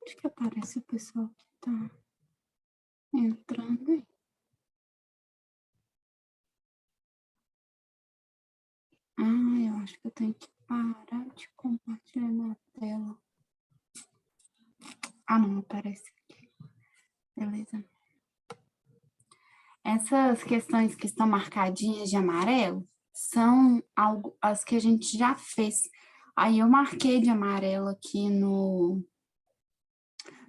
Onde que aparece o pessoal que está entrando aí? Eu acho que eu tenho que parar de compartilhar minha tela. Não aparece aqui. Beleza. Essas questões que estão marcadinhas de amarelo são as que a gente já fez. Aí eu marquei de amarelo aqui no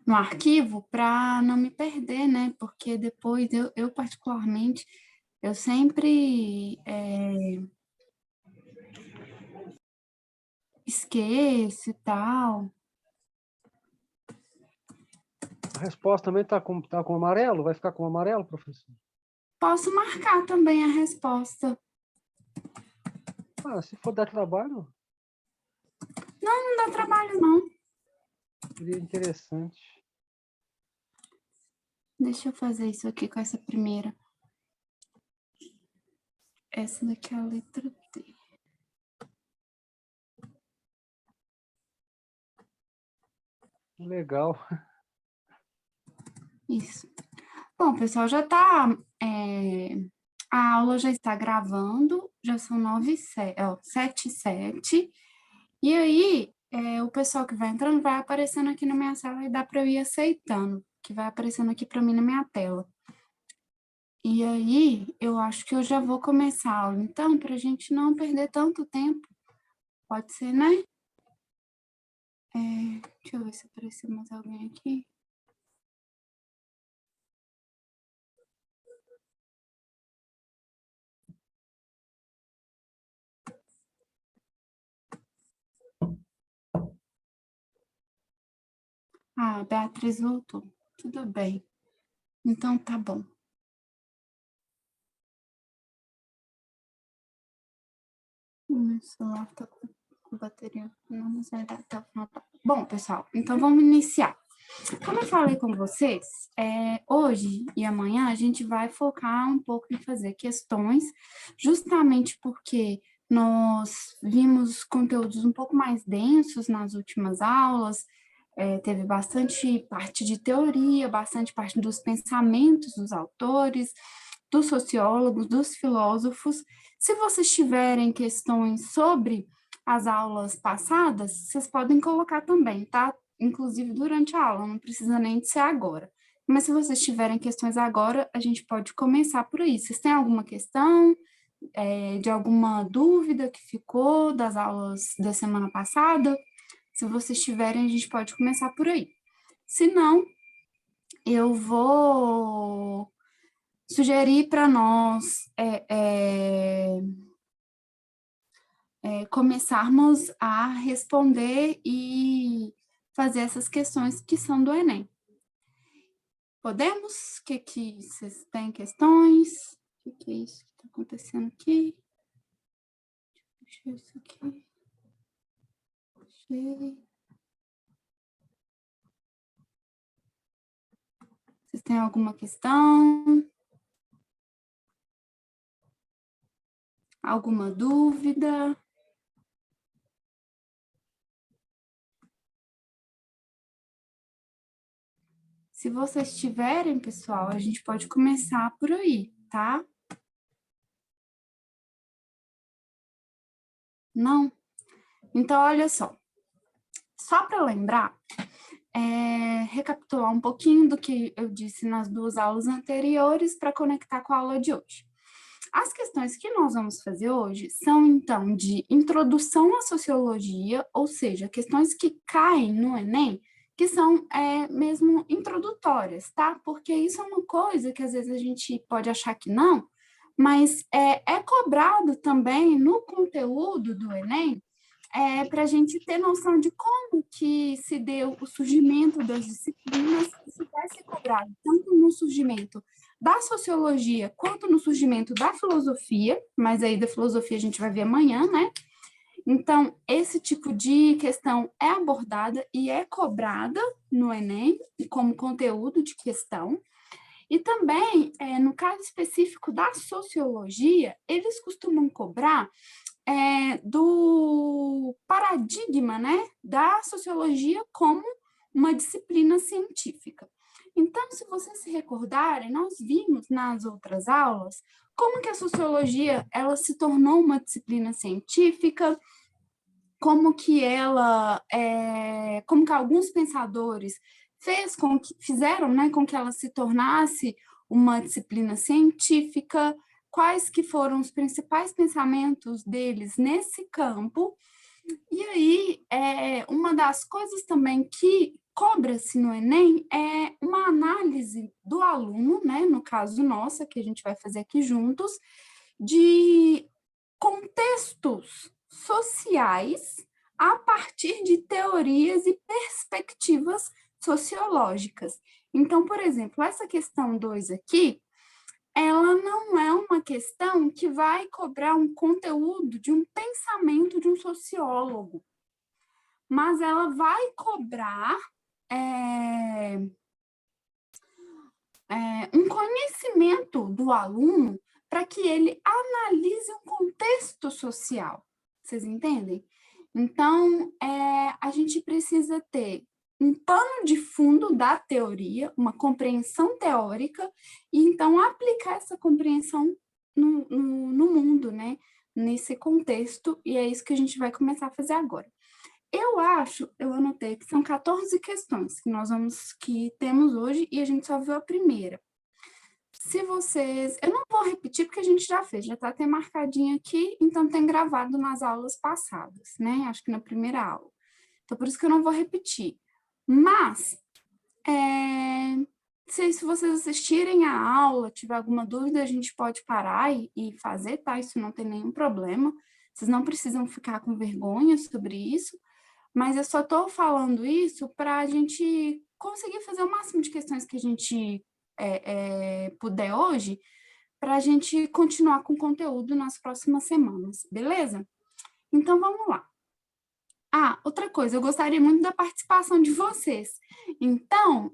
arquivo para não me perder, né? Porque depois eu particularmente, eu sempre esqueço e tal. A resposta também tá com amarelo? Vai ficar com amarelo, professor? Posso marcar também a resposta. Se for dar trabalho... Não dá trabalho, não. Seria interessante. Deixa eu fazer isso aqui com essa primeira. Essa daqui é a letra D. Legal. Isso. Bom, pessoal, já está... a aula já está gravando, já são 7h07. E aí, o pessoal que vai entrando vai aparecendo aqui na minha sala e dá para eu ir aceitando, que vai aparecendo aqui para mim na minha tela. E aí, eu acho que eu já vou começar a aula, então, para a gente não perder tanto tempo. Pode ser, né? Deixa eu ver se apareceu mais alguém aqui. A Beatriz voltou. Tudo bem. Então, tá bom. O meu celular tá com bateria. Não, mas vai dar até o final. Bom, pessoal, então vamos iniciar. Como eu falei com vocês, hoje e amanhã a gente vai focar um pouco em fazer questões, justamente porque nós vimos conteúdos um pouco mais densos nas últimas aulas, teve bastante parte de teoria, bastante parte dos pensamentos dos autores, dos sociólogos, dos filósofos. Se vocês tiverem questões sobre as aulas passadas, vocês podem colocar também, tá? Inclusive durante a aula, não precisa nem de ser agora. Mas se vocês tiverem questões agora, a gente pode começar por aí. Vocês têm alguma questão, de alguma dúvida que ficou das aulas da semana passada? Se vocês tiverem, a gente pode começar por aí. Se não, eu vou sugerir para nós começarmos a responder e fazer essas questões que são do Enem. Podemos? O que vocês têm questões? O que é isso que está acontecendo aqui? Deixa eu isso aqui. Deixei. Vocês têm alguma questão? Alguma dúvida? Se vocês tiverem, pessoal, a gente pode começar por aí, tá? Não? Então, olha só. Só para lembrar, recapitular um pouquinho do que eu disse nas duas aulas anteriores para conectar com a aula de hoje. As questões que nós vamos fazer hoje são, então, de introdução à sociologia, ou seja, questões que caem no Enem, que são mesmo introdutórias, tá? Porque isso é uma coisa que às vezes a gente pode achar que não, mas é cobrado também no conteúdo do Enem, para a gente ter noção de como que se deu o surgimento das disciplinas, isso vai ser cobrado, tanto no surgimento da sociologia quanto no surgimento da filosofia, mas aí da filosofia a gente vai ver amanhã, né? Então, esse tipo de questão é abordada e é cobrada no Enem como conteúdo de questão. E também, no caso específico da sociologia, eles costumam cobrar do paradigma, né, da sociologia como uma disciplina científica. Então, se vocês se recordarem, nós vimos nas outras aulas como que a sociologia ela se tornou uma disciplina científica, como que como que alguns pensadores fizeram, né, com que ela se tornasse uma disciplina científica, quais que foram os principais pensamentos deles nesse campo. E aí, uma das coisas também que cobra-se no Enem é uma análise do aluno, né, no caso nossa, que a gente vai fazer aqui juntos, de contextos sociais a partir de teorias e perspectivas sociológicas. Então, por exemplo, essa questão 2 aqui, ela não é uma questão que vai cobrar um conteúdo de um pensamento de um sociólogo, mas ela vai cobrar um conhecimento do aluno para que ele analise um contexto social. Vocês entendem? Então, a gente precisa ter um pano de fundo da teoria, uma compreensão teórica, e então aplicar essa compreensão no mundo, né? Nesse contexto, e é isso que a gente vai começar a fazer agora. Eu anotei que são 14 questões que temos hoje, e a gente só viu a primeira. Eu não vou repetir porque a gente já fez, já está até marcadinho aqui, então tem gravado nas aulas passadas, né? Acho que na primeira aula. Então, por isso que eu não vou repetir. Mas, se vocês assistirem a aula, tiver alguma dúvida, a gente pode parar e fazer, tá? Isso não tem nenhum problema. Vocês não precisam ficar com vergonha sobre isso, mas eu só estou falando isso para a gente conseguir fazer o máximo de questões que a gente puder hoje, para a gente continuar com o conteúdo nas próximas semanas, beleza? Então, vamos lá. Outra coisa, eu gostaria muito da participação de vocês. Então,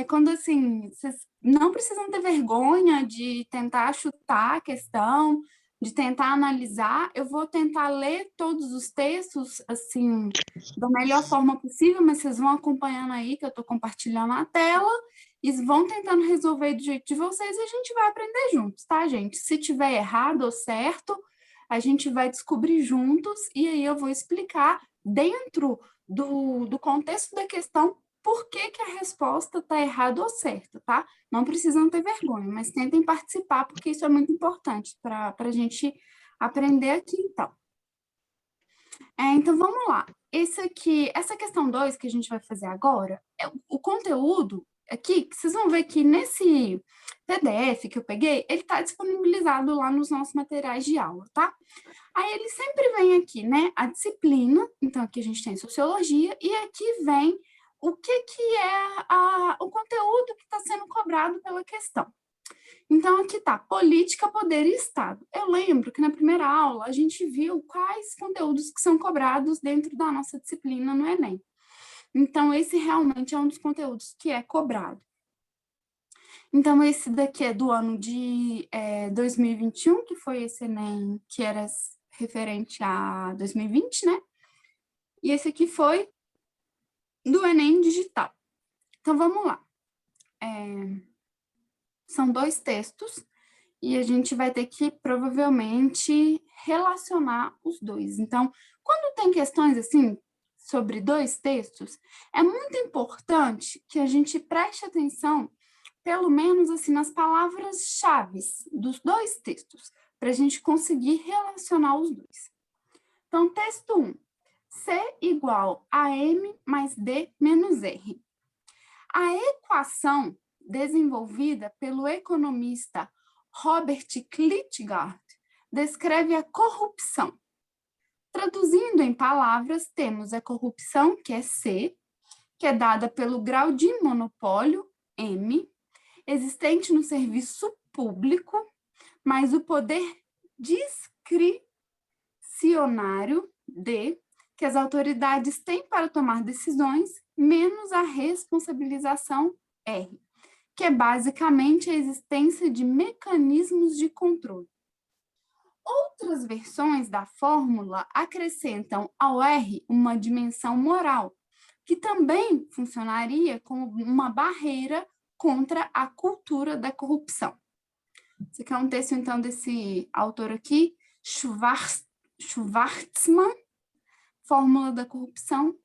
quando assim, vocês não precisam ter vergonha de tentar chutar a questão, de tentar analisar, eu vou tentar ler todos os textos, assim, da melhor forma possível, mas vocês vão acompanhando aí, que eu estou compartilhando a tela, e vão tentando resolver do jeito de vocês, e a gente vai aprender juntos, tá, gente? Se tiver errado ou certo, a gente vai descobrir juntos, e aí eu vou explicar dentro do contexto da questão por que a resposta está errada ou certa, tá? Não precisam ter vergonha, mas tentem participar, porque isso é muito importante para a gente aprender aqui, então. Então, vamos lá. Essa questão 2 que a gente vai fazer agora, o conteúdo aqui, vocês vão ver que nesse PDF que eu peguei, ele está disponibilizado lá nos nossos materiais de aula, tá? Aí ele sempre vem aqui, né, a disciplina, então aqui a gente tem sociologia, e aqui vem o que é o conteúdo que está sendo cobrado pela questão. Então, aqui está, política, poder e Estado. Eu lembro que na primeira aula a gente viu quais conteúdos que são cobrados dentro da nossa disciplina no Enem. Então, esse realmente é um dos conteúdos que é cobrado. Então, esse daqui é do ano de 2021, que foi esse Enem que era referente a 2020, né? E esse aqui foi do Enem digital. Então, vamos lá. São 2 textos e a gente vai ter que, provavelmente, relacionar os dois. Então, quando tem questões, assim, sobre 2 textos, é muito importante que a gente preste atenção, pelo menos, assim, nas palavras-chave dos 2 textos, para a gente conseguir relacionar os dois. Então, texto 1. C igual a M mais D menos R. A equação desenvolvida pelo economista Robert Klitgard descreve a corrupção. Traduzindo em palavras, temos a corrupção, que é C, que é dada pelo grau de monopólio, M, existente no serviço público, mas o poder discricionário D, que as autoridades têm para tomar decisões, menos a responsabilização R, que é basicamente a existência de mecanismos de controle. Outras versões da fórmula acrescentam ao R uma dimensão moral, que também funcionaria como uma barreira contra a cultura da corrupção. Esse aqui é um texto, então, desse autor aqui, Schwartzman, Fórmula da Corrupção.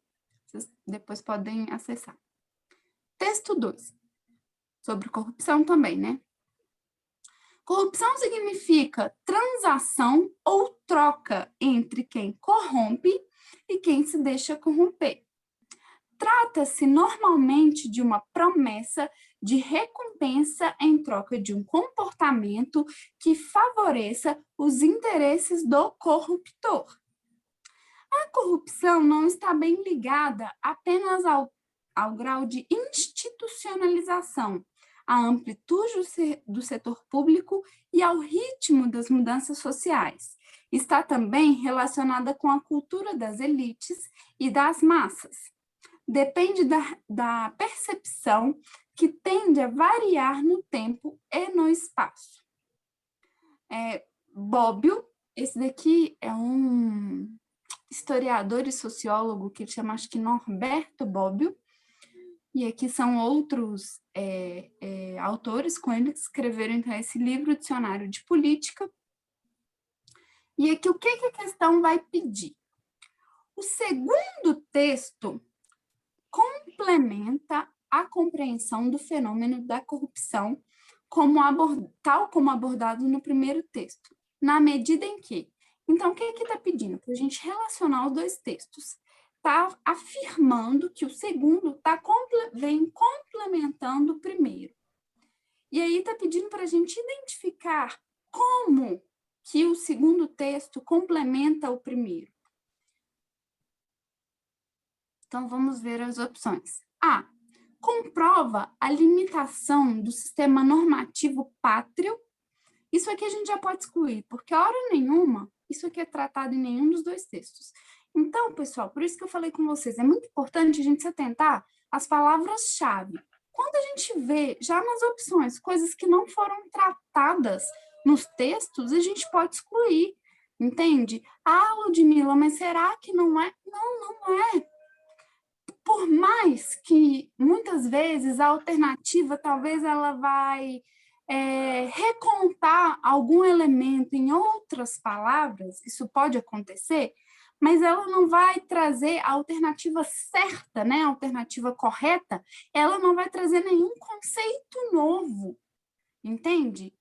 Vocês depois podem acessar. Texto 2, sobre corrupção também, né? Corrupção significa transação ou troca entre quem corrompe e quem se deixa corromper. Trata-se normalmente de uma promessa de recompensa em troca de um comportamento que favoreça os interesses do corruptor. A corrupção não está bem ligada apenas ao grau de institucionalização, à amplitude do setor público e ao ritmo das mudanças sociais. Está também relacionada com a cultura das elites e das massas. Depende da percepção que tende a variar no tempo e no espaço. Bobbio, esse daqui é um historiador e sociólogo que chama, acho que Norberto Bobbio, e aqui são outros autores com ele que escreveram então, esse livro, Dicionário de Política. E aqui o que a questão vai pedir? O segundo texto complementa a compreensão do fenômeno da corrupção tal como abordado no primeiro texto, na medida em que... Então, o que está pedindo? Para a gente relacionar os dois textos. Está afirmando que o segundo vem complementando o primeiro. E aí está pedindo para a gente identificar como que o segundo texto complementa o primeiro. Então, vamos ver as opções. A. Comprova a limitação do sistema normativo pátrio. Isso aqui a gente já pode excluir, porque a hora nenhuma, isso aqui é tratado em nenhum dos dois textos. Então, pessoal, por isso que eu falei com vocês, é muito importante a gente se atentar às palavras-chave. Quando a gente vê, já nas opções, coisas que não foram tratadas nos textos, a gente pode excluir, entende? Ah, Ludmila, mas será que não é? Não, não é. Por mais que, muitas vezes, a alternativa, talvez ela vai recontar algum elemento em outras palavras, isso pode acontecer, mas ela não vai trazer a alternativa certa, né? A alternativa correta, ela não vai trazer nenhum conceito novo, entende?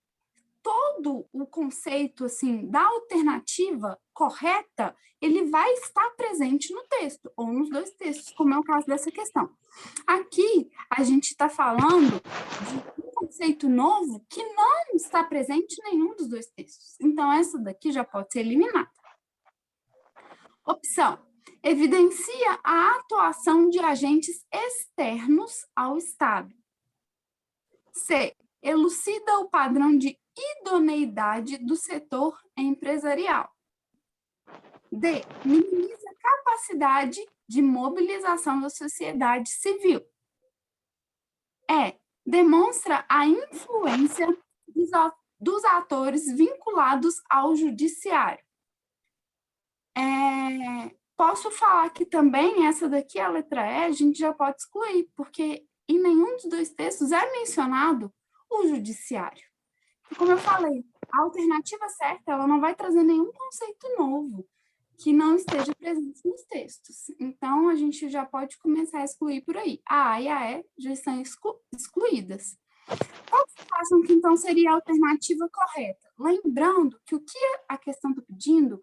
Todo o conceito assim da alternativa correta, ele vai estar presente no texto, ou nos dois textos, como é o caso dessa questão. Aqui, a gente está falando de um conceito novo que não está presente em nenhum dos dois textos. Então, essa daqui já pode ser eliminada. Opção: evidencia a atuação de agentes externos ao Estado. C. Elucida o padrão de idoneidade do setor empresarial. D. Minimiza a capacidade de mobilização da sociedade civil. E. Demonstra a influência dos atores vinculados ao judiciário. Posso falar que também essa daqui, a letra E, a gente já pode excluir, porque em nenhum dos dois textos é mencionado o judiciário. E como eu falei, a alternativa certa, ela não vai trazer nenhum conceito novo que não esteja presente nos textos. Então, a gente já pode começar a excluir por aí. A A e a E já estão excluídas. Qual vocês acham que, então, seria a alternativa correta? Lembrando que o que a questão está pedindo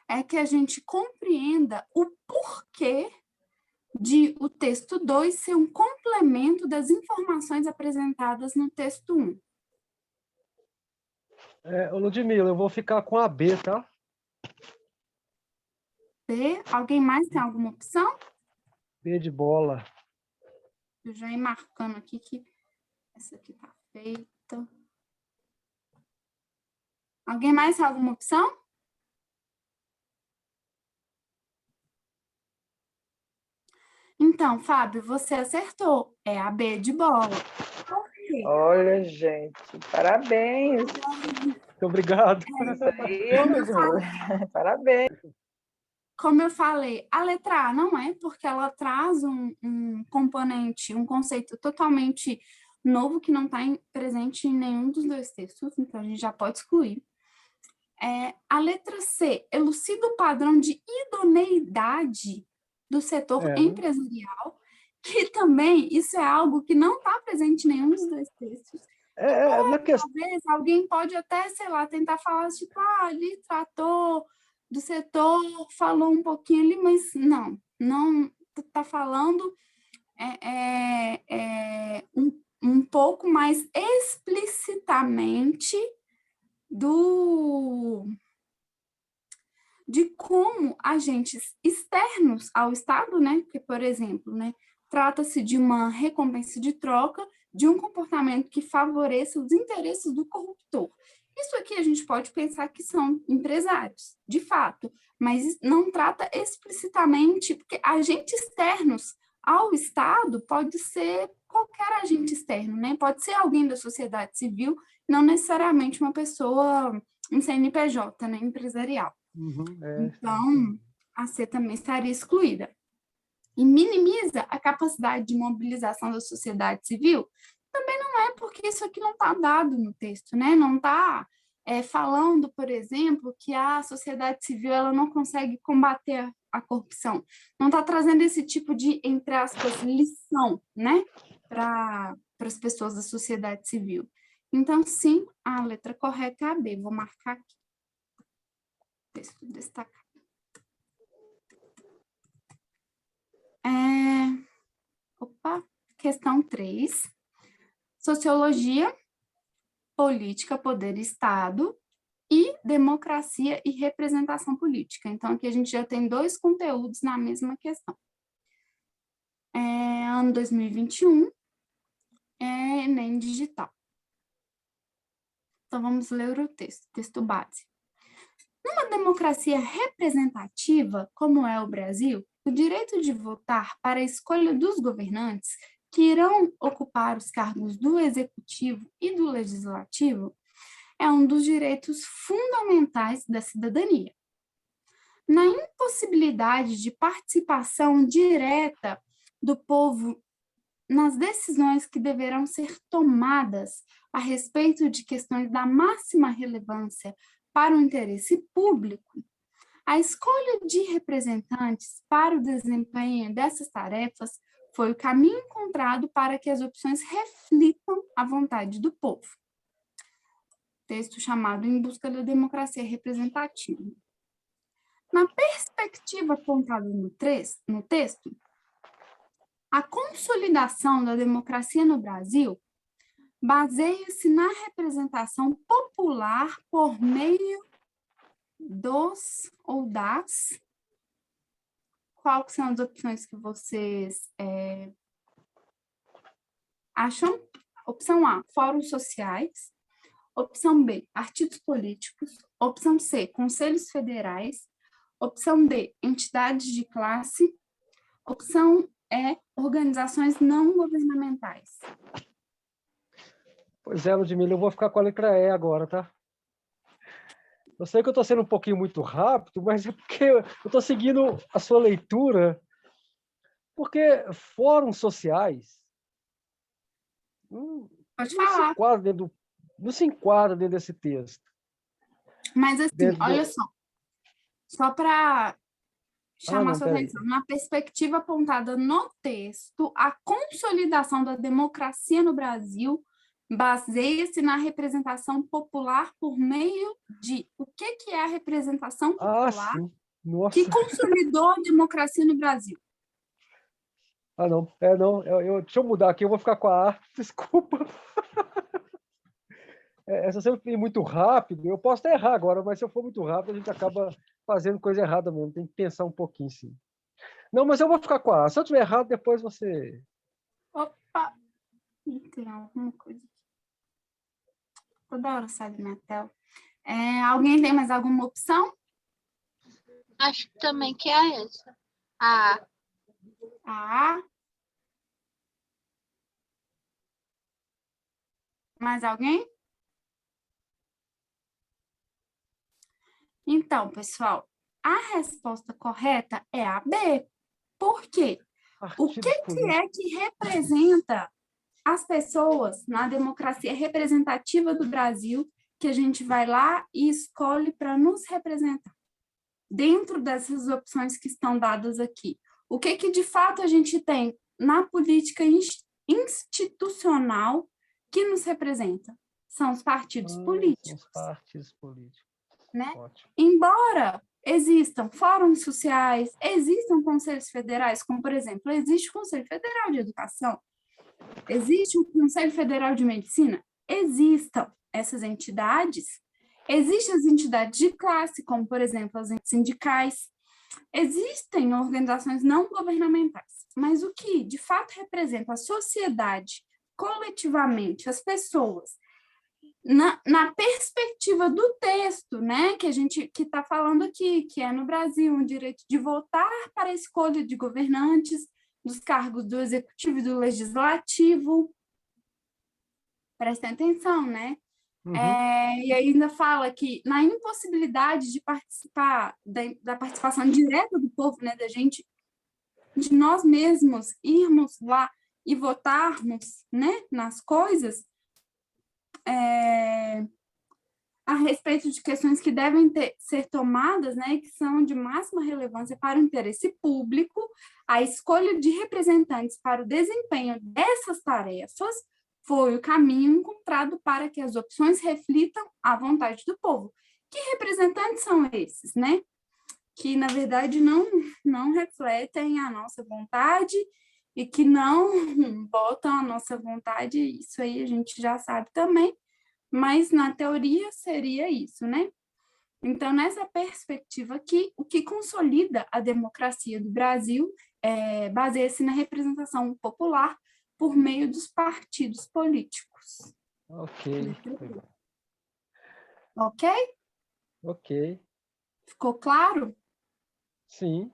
é que a gente compreenda o porquê de o texto 2 ser um complemento das informações apresentadas no texto 1. Ludmila, eu vou ficar com a B, tá? B. Alguém mais tem alguma opção? B de bola. Eu já ia marcando aqui que essa aqui tá Perfeito. Alguém mais tem alguma opção? Então, Fábio, você acertou. É a B de bola. Por quê? Olha, gente, parabéns. Muito obrigado. Parabéns. Como eu falei, a letra A não é, porque ela traz um componente, um conceito totalmente novo que não está presente em nenhum dos dois textos, então a gente já pode excluir. A letra C elucida o padrão de idoneidade do setor empresarial, que também isso é algo que não está presente em nenhum dos dois textos. Talvez alguém pode até, sei lá, tentar falar, tipo, ali tratou do setor, falou um pouquinho ali, mas não está falando um pouco mais explicitamente de como agentes externos ao Estado, né, que, por exemplo, né, trata-se de uma recompensa de troca de um comportamento que favoreça os interesses do corruptor. Isso aqui a gente pode pensar que são empresários, de fato, mas não trata explicitamente, porque agentes externos ao Estado pode ser qualquer agente externo, né? Pode ser alguém da sociedade civil, não necessariamente uma pessoa, um CNPJ, né, empresarial. Então, a C também estaria excluída. E minimiza a capacidade de mobilização da sociedade civil? Também não é, porque isso aqui não está dado no texto, né? Não está falando, por exemplo, que a sociedade civil ela não consegue combater a corrupção. Não está trazendo esse tipo de, entre aspas, lição, né? Para as pessoas da sociedade civil. Então, sim, a letra correta é a B. Vou marcar aqui. Texto destacado. Questão 3. Sociologia, política, poder e Estado e democracia e representação política. Então, aqui a gente já tem 2 conteúdos na mesma questão. Ano 2021, Enem digital. Então, vamos ler o texto base. Numa democracia representativa, como é o Brasil, o direito de votar para a escolha dos governantes que irão ocupar os cargos do executivo e do legislativo é um dos direitos fundamentais da cidadania. Na impossibilidade de participação direta do povo nas decisões que deverão ser tomadas a respeito de questões da máxima relevância para o interesse público, a escolha de representantes para o desempenho dessas tarefas foi o caminho encontrado para que as opções reflitam a vontade do povo. Texto chamado Em Busca da Democracia Representativa. Na perspectiva apontada no texto, a consolidação da democracia no Brasil baseia-se na representação popular por meio dos ou das. Quais são as opções que vocês acham? Opção A, fóruns sociais. Opção B, partidos políticos. Opção C, conselhos federais. Opção D, entidades de classe. Opção E, organizações não governamentais. Pois é, Ludmila, eu vou ficar com a letra E agora, tá? Eu sei que eu estou sendo um pouquinho muito rápido, mas é porque eu estou seguindo a sua leitura, porque fóruns sociais Pode falar. Não se enquadra dentro desse texto. Mas assim, olha só para chamar sua atenção, na perspectiva apontada no texto, a consolidação da democracia no Brasil baseia-se na representação popular por meio de... O que é a representação popular que consolidou a democracia no Brasil? Não. Deixa eu mudar aqui, eu vou ficar com a A. Desculpa. Se eu for muito rápido, eu posso até errar agora, mas se eu for muito rápido, a gente acaba fazendo coisa errada mesmo. Tem que pensar um pouquinho, sim. Não, mas eu vou ficar com a A. Se eu tiver errado, depois você... Opa! Tem alguma coisa aqui. Toda hora sai da minha tela. Alguém tem mais alguma opção? Acho também que é essa. A. A. Mais alguém? Então, pessoal, a resposta correta é a B. Por quê? O que é que representa as pessoas na democracia representativa do Brasil que a gente vai lá e escolhe para nos representar? Dentro dessas opções que estão dadas aqui, o que de fato a gente tem na política institucional que nos representa? São os partidos políticos. Os partidos políticos. Né? Ótimo. Embora existam fóruns sociais, existam conselhos federais, como, por exemplo, existe o Conselho Federal de Educação, existe o Conselho Federal de Medicina, existam essas entidades, existem as entidades de classe, como, por exemplo, as entidades sindicais, existem organizações não governamentais, mas o que, de fato, representa a sociedade, coletivamente, as pessoas, na perspectiva do texto, né, que a gente que está falando aqui, que é no Brasil o direito de votar para a escolha de governantes, dos cargos do executivo e do legislativo. Prestem atenção, né? Uhum. E ainda fala que na impossibilidade de participar da participação direta do povo, né, da gente, de nós mesmos irmos lá e votarmos, né, nas coisas, a respeito de questões que devem ser tomadas, né, que são de máxima relevância para o interesse público, a escolha de representantes para o desempenho dessas tarefas foi o caminho encontrado para que as opções reflitam a vontade do povo. Que representantes são esses, né? Que, na verdade, não refletem a nossa vontade e que não botam a nossa vontade, isso aí a gente já sabe também, mas na teoria seria isso, né? Então, nessa perspectiva aqui, o que consolida a democracia do Brasil baseia-se na representação popular por meio dos partidos políticos. Ok. Ok? Ok. Ficou claro? Sim.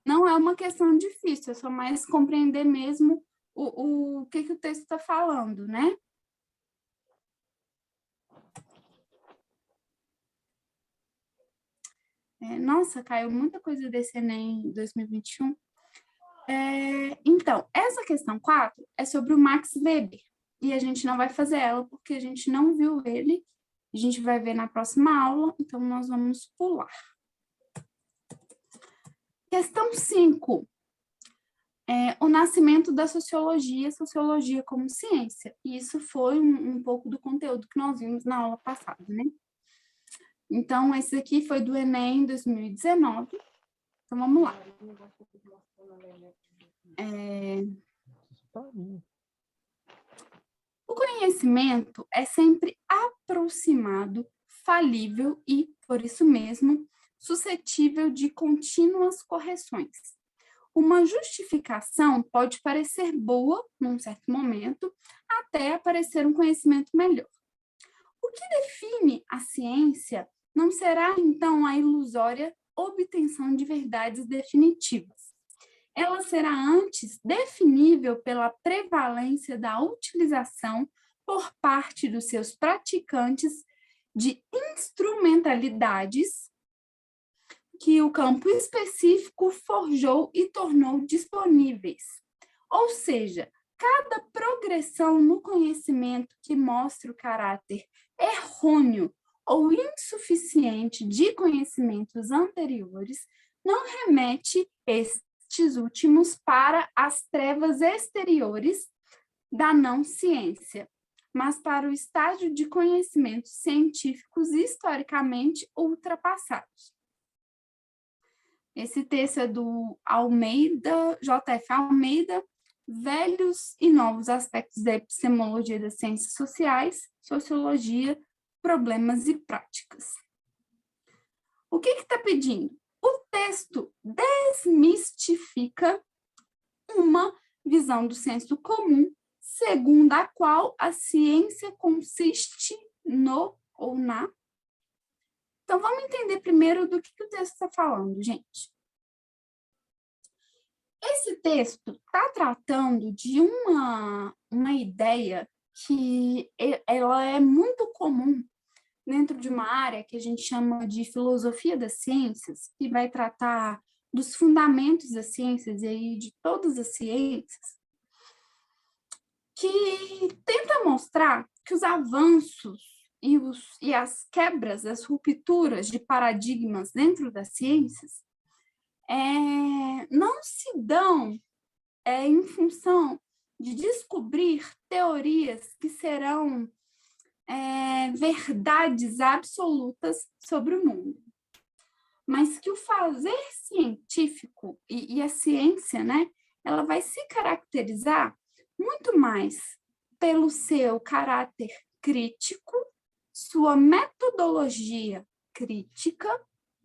Não é uma questão difícil, é só mais compreender mesmo o que o texto está falando, né? Nossa, caiu muita coisa desse Enem em 2021. Então, essa questão 4 é sobre o Max Weber, e a gente não vai fazer ela porque a gente não viu ele, a gente vai ver na próxima aula, então nós vamos pular. Questão 5. O nascimento da sociologia como ciência. E isso foi um pouco do conteúdo que nós vimos na aula passada, né? Então, esse aqui foi do Enem 2019. Então, vamos lá. O conhecimento é sempre aproximado, falível e, por isso mesmo, suscetível de contínuas correções. Uma justificação pode parecer boa num certo momento, até aparecer um conhecimento melhor. O que define a ciência não será, então, a ilusória obtenção de verdades definitivas. Ela será antes definível pela prevalência da utilização por parte dos seus praticantes de instrumentalidades que o campo específico forjou e tornou disponíveis. Ou seja, cada progressão no conhecimento que mostra o caráter errôneo ou insuficiente de conhecimentos anteriores não remete estes últimos para as trevas exteriores da não-ciência, mas para o estágio de conhecimentos científicos historicamente ultrapassados. Esse texto é do Almeida, J.F. Almeida, Velhos e Novos Aspectos da Epistemologia das Ciências Sociais, Sociologia, Problemas e Práticas. O que está pedindo? O texto desmistifica uma visão do senso comum, segundo a qual a ciência consiste no ou na. Então, vamos entender primeiro do que o texto está falando, gente. Esse texto está tratando de uma ideia que ela é muito comum dentro de uma área que a gente chama de filosofia das ciências, que vai tratar dos fundamentos das ciências e aí de todas as ciências, que tenta mostrar que os avanços e as quebras, as rupturas de paradigmas dentro das ciências não se dão em função de descobrir teorias que serão verdades absolutas sobre o mundo, mas que o fazer científico e a ciência, né, ela vai se caracterizar muito mais pelo seu caráter crítico, sua metodologia crítica,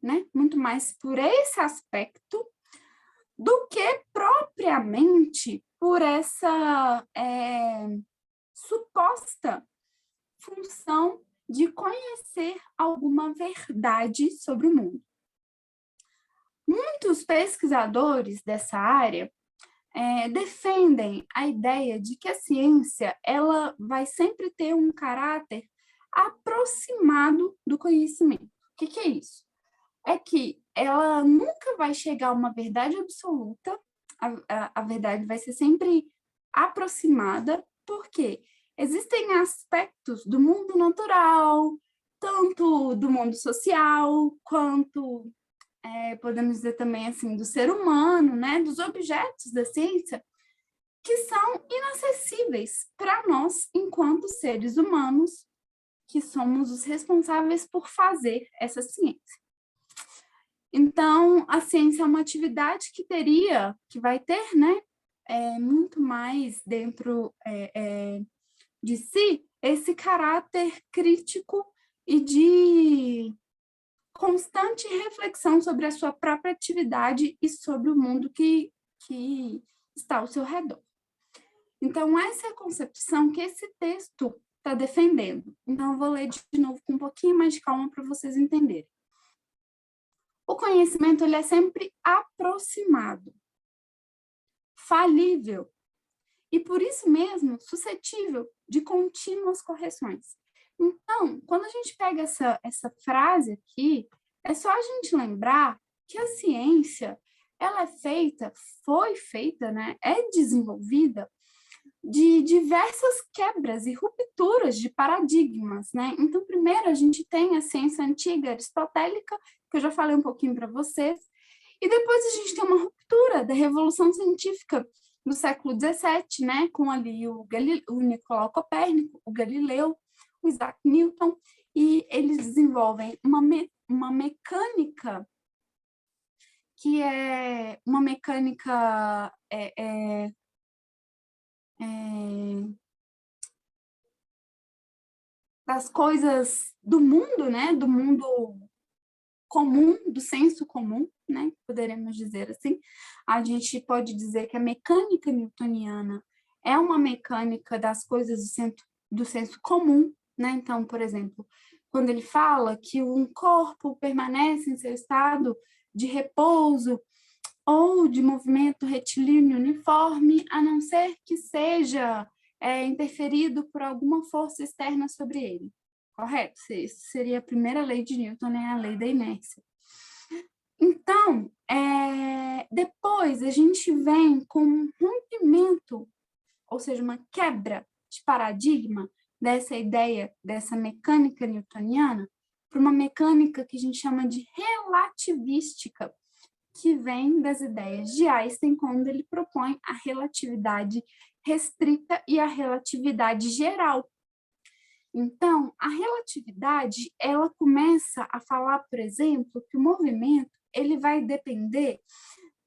né, muito mais por esse aspecto, do que propriamente por essa suposta função de conhecer alguma verdade sobre o mundo. Muitos pesquisadores dessa área defendem a ideia de que a ciência ela vai sempre ter um caráter aproximado do conhecimento. O que é isso? É que ela nunca vai chegar a uma verdade absoluta, a verdade vai ser sempre aproximada, porque existem aspectos do mundo natural, tanto do mundo social, quanto, podemos dizer também assim, do ser humano, né, dos objetos da ciência, que são inacessíveis para nós, enquanto seres humanos, que somos os responsáveis por fazer essa ciência. Então, a ciência é uma atividade que vai ter, né, muito mais dentro de si esse caráter crítico e de constante reflexão sobre a sua própria atividade e sobre o mundo que está ao seu redor. Então, essa é a concepção que esse texto está defendendo. Então, eu vou ler de novo com um pouquinho mais de calma para vocês entenderem. O conhecimento ele é sempre aproximado, falível e, por isso mesmo, suscetível de contínuas correções. Então, quando a gente pega essa frase aqui, é só a gente lembrar que a ciência ela foi feita, né, é desenvolvida de diversas quebras e rupturas de paradigmas, né? Então, primeiro a gente tem a ciência antiga aristotélica, que eu já falei um pouquinho para vocês, e depois a gente tem uma ruptura da Revolução Científica do século XVII, né? Com ali o Nicolau Copérnico, o Galileu, o Isaac Newton, e eles desenvolvem uma mecânica que é uma mecânica das coisas do mundo, né? Do mundo comum, do senso comum, né? Poderemos dizer assim. A gente pode dizer que a mecânica newtoniana é uma mecânica das coisas do senso comum, né? Então, por exemplo, quando ele fala que um corpo permanece em seu estado de repouso ou de movimento retilíneo uniforme, a não ser que seja interferido por alguma força externa sobre ele. Correto? Isso seria a primeira lei de Newton, né? A lei da inércia. Então, depois a gente vem com um rompimento, ou seja, uma quebra de paradigma dessa ideia, dessa mecânica newtoniana, para uma mecânica que a gente chama de relativística, que vem das ideias de Einstein, quando ele propõe a relatividade restrita e a relatividade geral. Então, a relatividade, ela começa a falar, por exemplo, que o movimento ele vai depender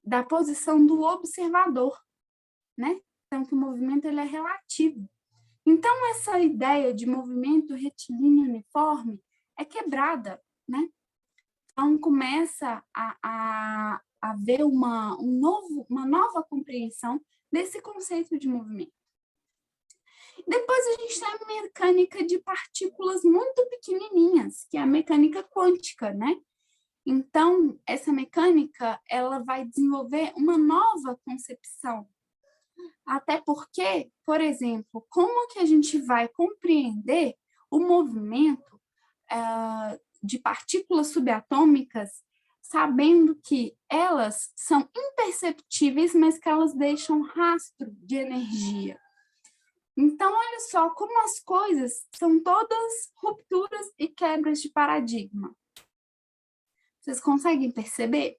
da posição do observador, né? Então, que o movimento ele é relativo. Então, essa ideia de movimento retilíneo uniforme é quebrada, né? Então, começa a haver uma nova compreensão desse conceito de movimento. Depois a gente tem a mecânica de partículas muito pequenininhas, que é a mecânica quântica, né? Então, essa mecânica, ela vai desenvolver uma nova concepção. Até porque, por exemplo, como que a gente vai compreender o movimento de partículas subatômicas, sabendo que elas são imperceptíveis, mas que elas deixam rastro de energia. Então, olha só como as coisas são todas rupturas e quebras de paradigma. Vocês conseguem perceber?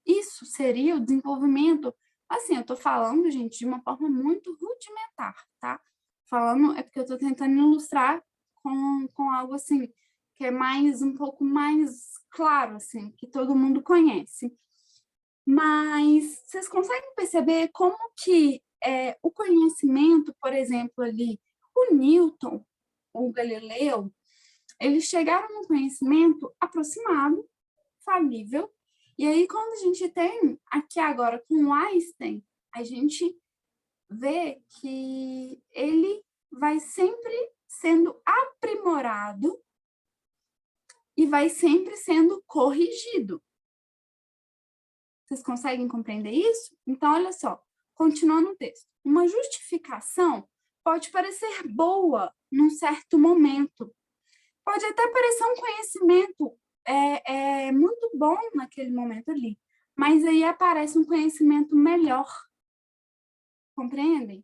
Isso seria o desenvolvimento. Assim, eu estou falando, gente, de uma forma muito rudimentar, tá? Falando é porque eu estou tentando ilustrar com algo assim, que é um pouco mais claro, assim, que todo mundo conhece. Mas vocês conseguem perceber como que o conhecimento, por exemplo, ali, o Newton, o Galileu, eles chegaram a um conhecimento aproximado, falível, e aí quando a gente tem aqui agora com o Einstein, a gente vê que ele vai sempre sendo aprimorado e vai sempre sendo corrigido. Vocês conseguem compreender isso? Então, olha só, continuando o texto. Uma justificação pode parecer boa num certo momento. Pode até parecer um conhecimento muito bom naquele momento ali. Mas aí aparece um conhecimento melhor. Compreendem?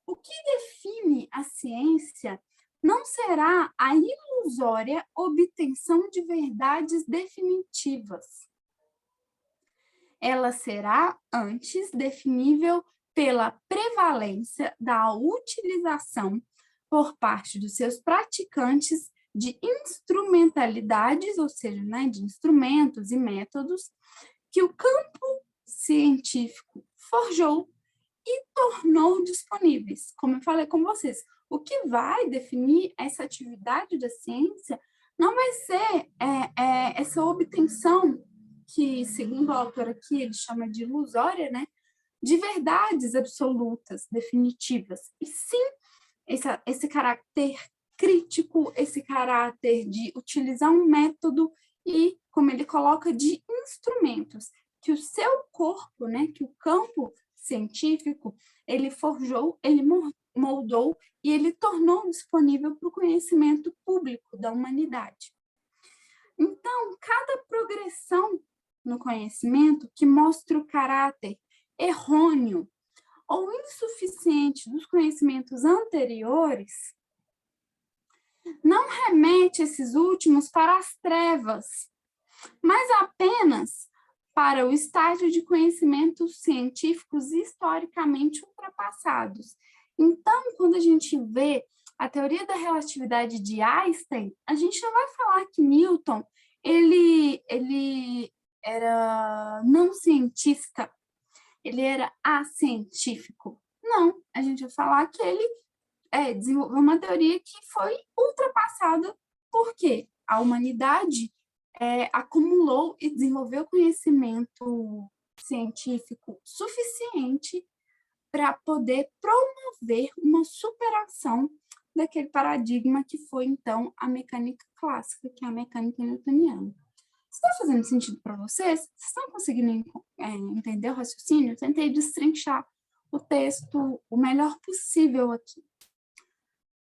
O que define a ciência não será a ilusória obtenção de verdades definitivas. Ela será, antes, definível pela prevalência da utilização por parte dos seus praticantes de instrumentalidades, ou seja, né, de instrumentos e métodos, que o campo científico forjou e tornou disponíveis. Como eu falei com vocês, o que vai definir essa atividade da ciência não vai ser essa obtenção que, segundo o autor aqui, ele chama de ilusória, né, de verdades absolutas, definitivas, e sim esse caráter crítico, esse caráter de utilizar um método e, como ele coloca, de instrumentos, que o seu corpo, né, que o campo científico, ele forjou, ele moldou e ele tornou disponível para o conhecimento público da humanidade. Então, cada progressão no conhecimento que mostra o caráter errôneo ou insuficiente dos conhecimentos anteriores não remete esses últimos para as trevas, mas apenas para o estágio de conhecimentos científicos historicamente ultrapassados. Então, quando a gente vê a teoria da relatividade de Einstein, a gente não vai falar que Newton ele era não cientista, ele era acientífico. Não, a gente vai falar que ele desenvolveu uma teoria que foi ultrapassada porque a humanidade acumulou e desenvolveu conhecimento científico suficiente para poder promover uma superação daquele paradigma que foi, então, a mecânica clássica, que é a mecânica newtoniana. Está fazendo sentido para vocês? Vocês estão conseguindo entender o raciocínio? Eu tentei destrinchar o texto o melhor possível aqui.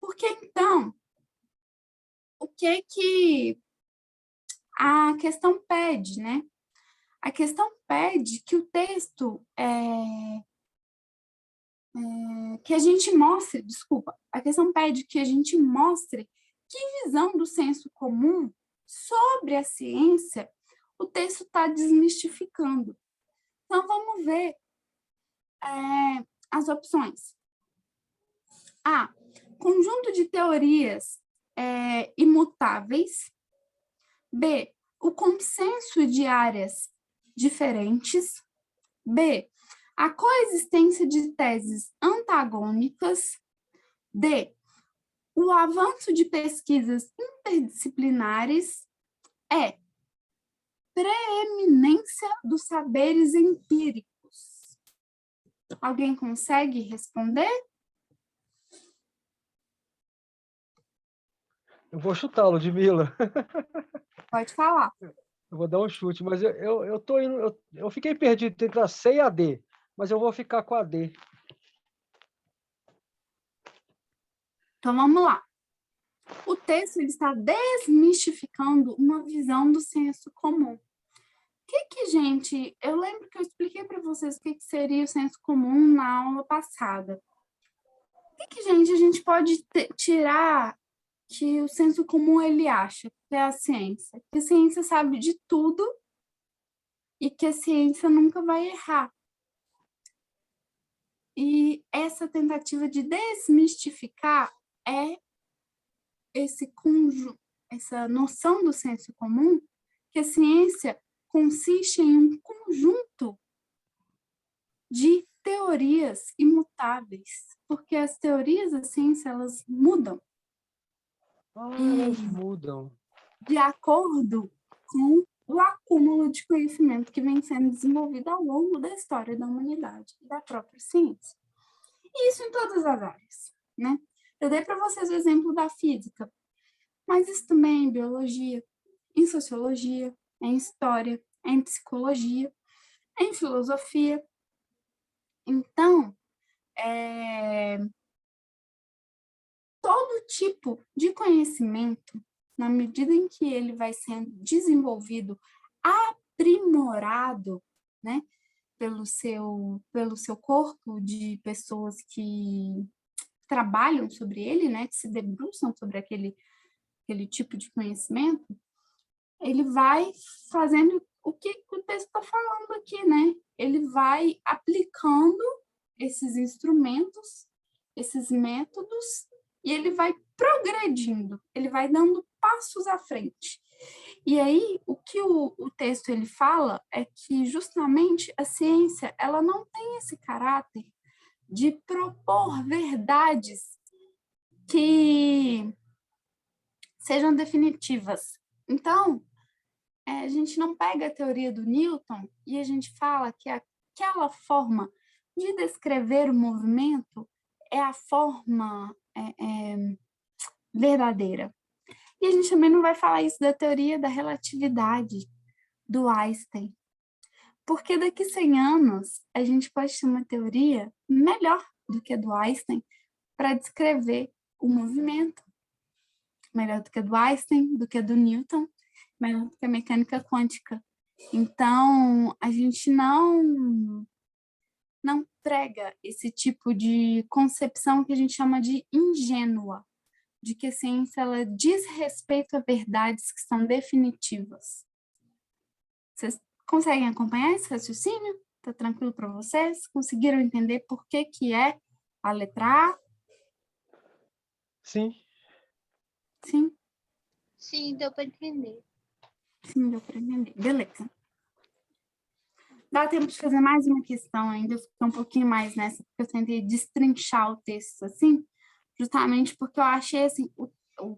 Porque, então, o que a questão pede, né? A questão pede que o texto que a gente mostre, a questão pede que a gente mostre que visão do senso comum sobre a ciência o texto está desmistificando. Então, vamos ver as opções. A. Conjunto de teorias imutáveis. B. O consenso de áreas diferentes. B. A coexistência de teses antagônicas. D. O avanço de pesquisas interdisciplinares. E. Preeminência dos saberes empíricos. Alguém consegue responder? Eu vou chutar, Ludmila. Pode falar. Eu vou dar um chute, mas eu tô indo. Eu fiquei perdido entre a C e a D, mas eu vou ficar com a D. Então, vamos lá. O texto ele está desmistificando uma visão do senso comum. Gente, eu lembro que eu expliquei para vocês o que seria o senso comum na aula passada. Gente, a gente pode tirar que o senso comum ele acha que é a ciência? Que a ciência sabe de tudo e que a ciência nunca vai errar. E essa tentativa de desmistificar é esse conjunto, essa noção do senso comum, que a ciência consiste em um conjunto de teorias imutáveis, porque as teorias da ciência, elas mudam. Elas mudam. De acordo com o acúmulo de conhecimento que vem sendo desenvolvido ao longo da história da humanidade e da própria ciência. E isso em todas as áreas, né? Eu dei para vocês o exemplo da física, mas isso também é em biologia, em sociologia, em história, em psicologia, em filosofia. Então, todo tipo de conhecimento, na medida em que ele vai sendo desenvolvido, aprimorado, né, pelo seu corpo de pessoas que trabalham sobre ele, né, que se debruçam sobre aquele tipo de conhecimento, ele vai fazendo o que o texto está falando aqui, né? Ele vai aplicando esses instrumentos, esses métodos, e ele vai progredindo, ele vai dando passos à frente. E aí, o que o texto ele fala é que justamente a ciência ela não tem esse caráter de propor verdades que sejam definitivas. Então, a gente não pega a teoria do Newton e a gente fala que aquela forma de descrever o movimento é a forma verdadeira. E a gente também não vai falar isso da teoria da relatividade do Einstein, porque daqui 100 anos a gente pode ter uma teoria melhor do que a do Einstein para descrever o movimento, melhor do que a do Einstein, do que a do Newton, melhor do que a mecânica quântica. Então, a gente não prega esse tipo de concepção que a gente chama de ingênua, de que a ciência ela diz respeito a verdades que são definitivas. Vocês conseguem acompanhar esse raciocínio? Está tranquilo para vocês? Conseguiram entender por que é a letra A? Sim. Sim? Sim, deu para entender. Sim, deu para entender. Beleza. Dá tempo de fazer mais uma questão ainda, eu fiquei um pouquinho mais nessa, porque eu tentei destrinchar o texto, assim, justamente porque eu achei, assim,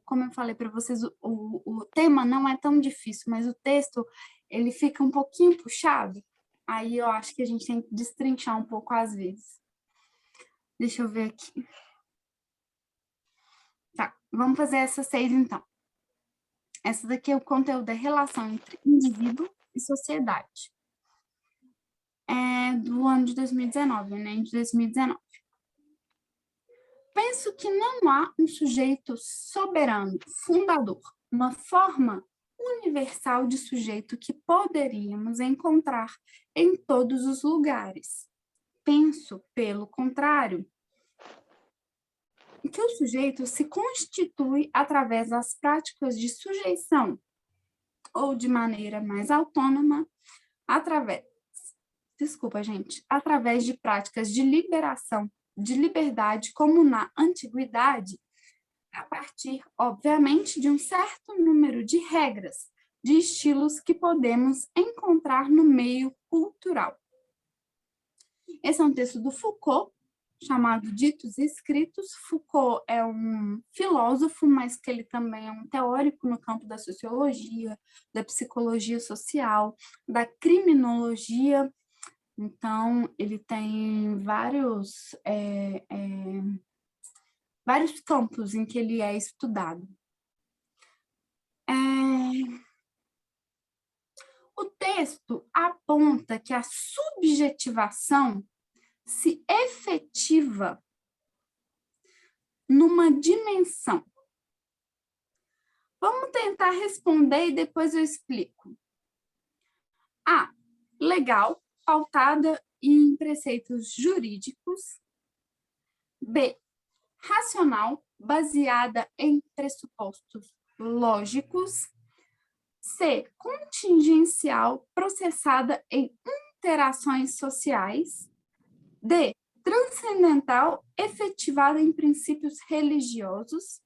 como eu falei para vocês, o tema não é tão difícil, mas o texto, ele fica um pouquinho puxado, aí eu acho que a gente tem que destrinchar um pouco às vezes. Deixa eu ver aqui. Tá, vamos fazer essa 6, então. Essa daqui é o conteúdo da relação entre indivíduo e sociedade. Do ano de 2019, né? De 2019. Penso que não há um sujeito soberano, fundador, uma forma universal de sujeito que poderíamos encontrar em todos os lugares. Penso, pelo contrário, que o sujeito se constitui através das práticas de sujeição ou de maneira mais autônoma, através de práticas de liberação, de liberdade, como na antiguidade, a partir, obviamente, de um certo número de regras, de estilos que podemos encontrar no meio cultural. Esse é um texto do Foucault, chamado Ditos e Escritos. Foucault é um filósofo, mas que ele também é um teórico no campo da sociologia, da psicologia social, da criminologia. Então, ele tem vários campos em que ele é estudado. O texto aponta que a subjetivação se efetiva numa dimensão. Vamos tentar responder e depois eu explico. A. Legal, pautada em preceitos jurídicos. B. Racional, baseada em pressupostos lógicos. C. Contingencial, processada em interações sociais. D. Transcendental, efetivada em princípios religiosos.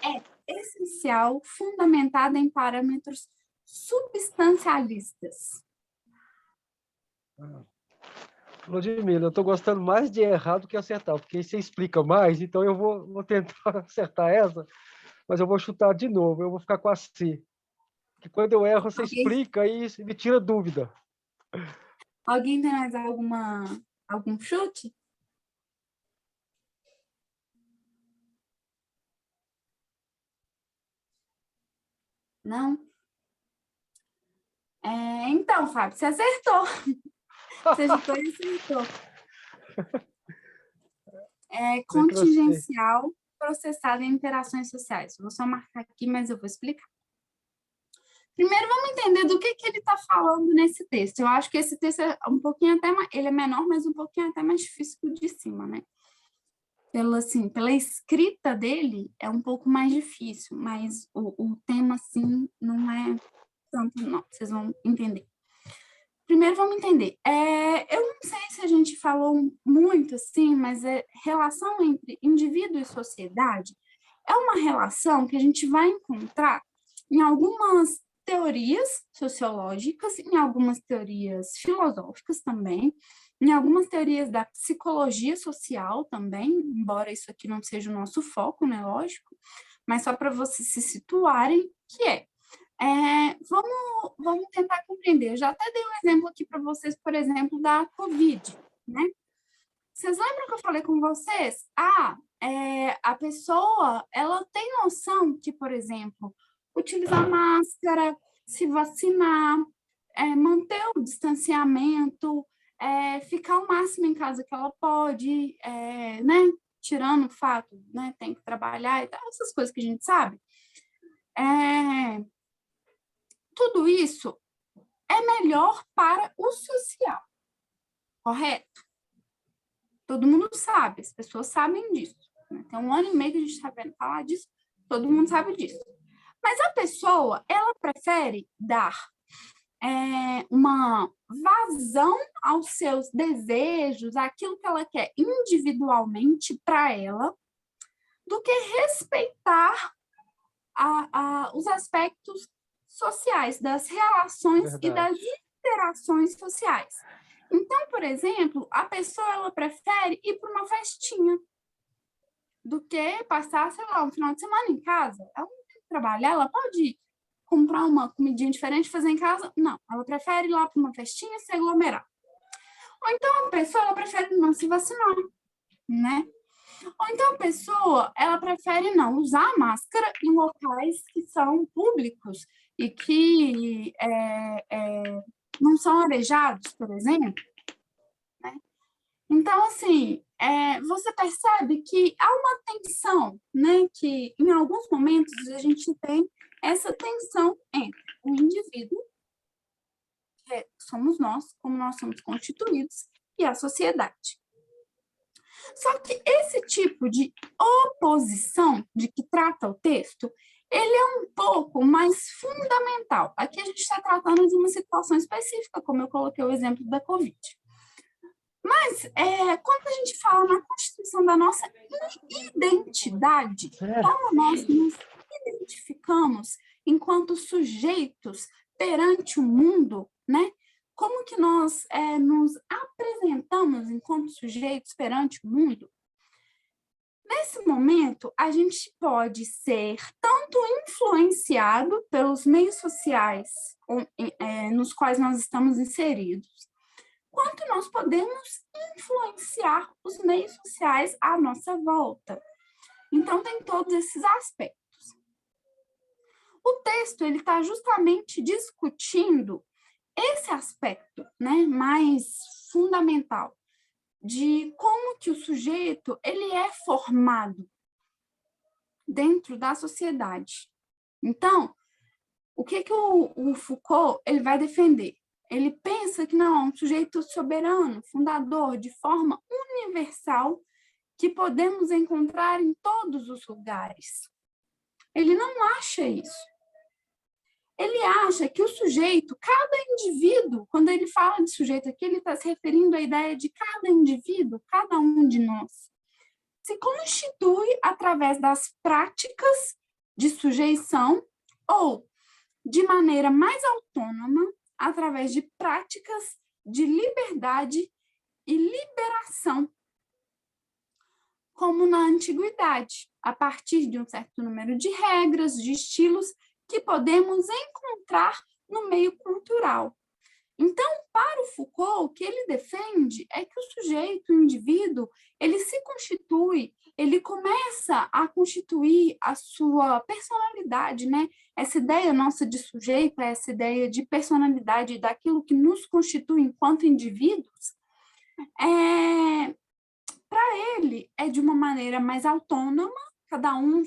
E. Essencial, fundamentada em parâmetros substancialistas. Ludmila, eu estou gostando mais de errar do que acertar, porque você explica mais, então eu vou tentar acertar essa, mas eu vou chutar de novo, eu vou ficar com a C. Que quando eu erro, você explica e me tira dúvida. Alguém tem mais algum chute? Não? Então, Fábio, você acertou. Você chutou e acertou. Contingencial, processado em interações sociais. Vou só marcar aqui, mas eu vou explicar. Primeiro, vamos entender do que ele está falando nesse texto. Eu acho que esse texto é um pouquinho até mais, ele é menor, mas um pouquinho até mais difícil que o de cima, né? Pela escrita dele, é um pouco mais difícil, mas o tema, assim, não é tanto, não. Vocês vão entender. Primeiro, vamos entender. Eu não sei se a gente falou muito, assim, mas relação entre indivíduo e sociedade é uma relação que a gente vai encontrar em algumas teorias sociológicas, em algumas teorias filosóficas também, em algumas teorias da psicologia social também, embora isso aqui não seja o nosso foco, né, lógico, mas só para vocês se situarem, que vamos tentar compreender. Eu já até dei um exemplo aqui para vocês, por exemplo, da Covid, né? Vocês lembram que eu falei com vocês? A pessoa, ela tem noção que, por exemplo, utilizar máscara, se vacinar, manter o distanciamento, ficar o máximo em casa que ela pode, né? Tirando o fato, né? Tem que trabalhar e tal, essas coisas que a gente sabe. Tudo isso é melhor para o social, correto? Todo mundo sabe, as pessoas sabem disso. Né? Tem 1 ano e meio que a gente está vendo falar disso, todo mundo sabe disso. Mas a pessoa, ela prefere dar uma vazão aos seus desejos, aquilo que ela quer individualmente para ela, do que respeitar os aspectos sociais, das relações e das interações sociais. Então, por exemplo, a pessoa ela prefere ir para uma festinha do que passar, sei lá, um final de semana em casa. Ela não tem que trabalhar, ela pode comprar uma comidinha diferente e fazer em casa. Não, ela prefere ir lá para uma festinha e se aglomerar. Ou então a pessoa ela prefere não se vacinar, né? Ou então a pessoa, ela prefere não usar máscara em locais que são públicos e que não são arejados, por exemplo. Né? Então, assim, você percebe que há uma tensão, né? Que em alguns momentos a gente tem essa tensão entre o indivíduo, que somos nós, como nós somos constituídos, e a sociedade. Só que esse tipo de oposição de que trata o texto, ele é um pouco mais fundamental. Aqui a gente está tratando de uma situação específica, como eu coloquei o exemplo da Covid. Mas, quando a gente fala na constituição da nossa identidade, como nós nos identificamos enquanto sujeitos perante o mundo, né? Como que nós nos apresentamos enquanto sujeitos perante o mundo? Nesse momento, a gente pode ser tanto influenciado pelos meios sociais nos quais nós estamos inseridos, quanto nós podemos influenciar os meios sociais à nossa volta. Então, tem todos esses aspectos. o texto ele está justamente discutindo esse aspecto, né, mais fundamental de como que o sujeito ele é formado dentro da sociedade. Então, o que o Foucault ele vai defender? Ele pensa que não é um sujeito soberano, fundador, de forma universal, que podemos encontrar em todos os lugares. Ele não acha isso. Ele acha que o sujeito, cada indivíduo, quando ele fala de sujeito aqui, ele está se referindo à ideia de cada indivíduo, cada um de nós, se constitui através das práticas de sujeição ou, de maneira mais autônoma, através de práticas de liberdade e liberação, como na antiguidade, a partir de um certo número de regras, de estilos que podemos encontrar no meio cultural. Então, para o Foucault, o que ele defende é que o sujeito, o indivíduo, ele se constitui, ele começa a constituir a sua personalidade, né? Essa ideia nossa de sujeito, essa ideia de personalidade, daquilo que nos constitui enquanto indivíduos, para ele é de uma maneira mais autônoma, cada um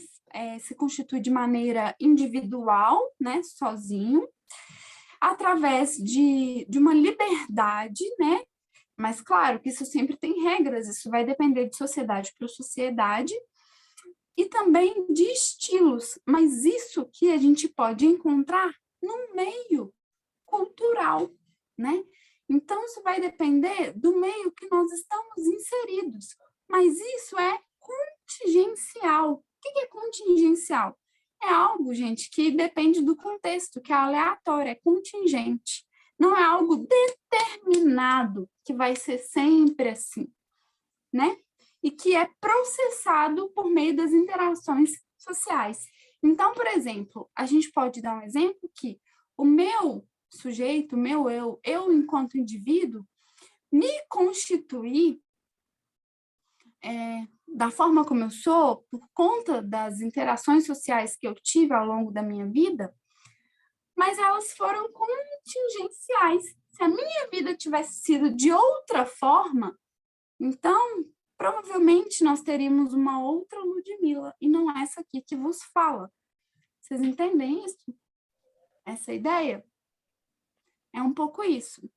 se constitui de maneira individual, né? Sozinho, através de uma liberdade, né? Mas, claro, que isso sempre tem regras, isso vai depender de sociedade para sociedade, e também de estilos, mas isso que a gente pode encontrar no meio cultural, né? Então, isso vai depender do meio que nós estamos inseridos, mas isso é contingencial. O que é contingencial? É algo, gente, que depende do contexto, que é aleatório, é contingente. Não é algo determinado, que vai ser sempre assim, né? E que é processado por meio das interações sociais. Então, por exemplo, a gente pode dar um exemplo que o meu sujeito, o meu eu enquanto indivíduo, me constituir da forma como eu sou, por conta das interações sociais que eu tive ao longo da minha vida, mas elas foram contingenciais. Se a minha vida tivesse sido de outra forma, então, provavelmente nós teríamos uma outra Ludmila, e não essa aqui que vos fala. Vocês entendem isso? Essa ideia? É um pouco isso.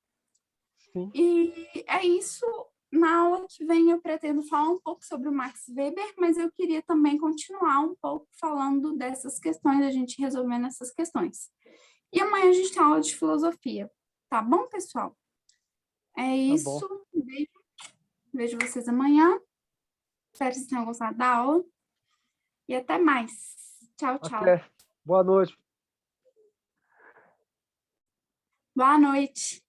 Sim. E é isso. Na aula que vem eu pretendo falar um pouco sobre o Max Weber, mas eu queria também continuar um pouco falando dessas questões, a gente resolvendo essas questões. E amanhã a gente tem aula de filosofia. Tá bom, pessoal? É isso. Bom. Beijo. Vejo vocês amanhã. Espero que vocês tenham gostado da aula. E até mais. Tchau, tchau. Até. Boa noite. Boa noite.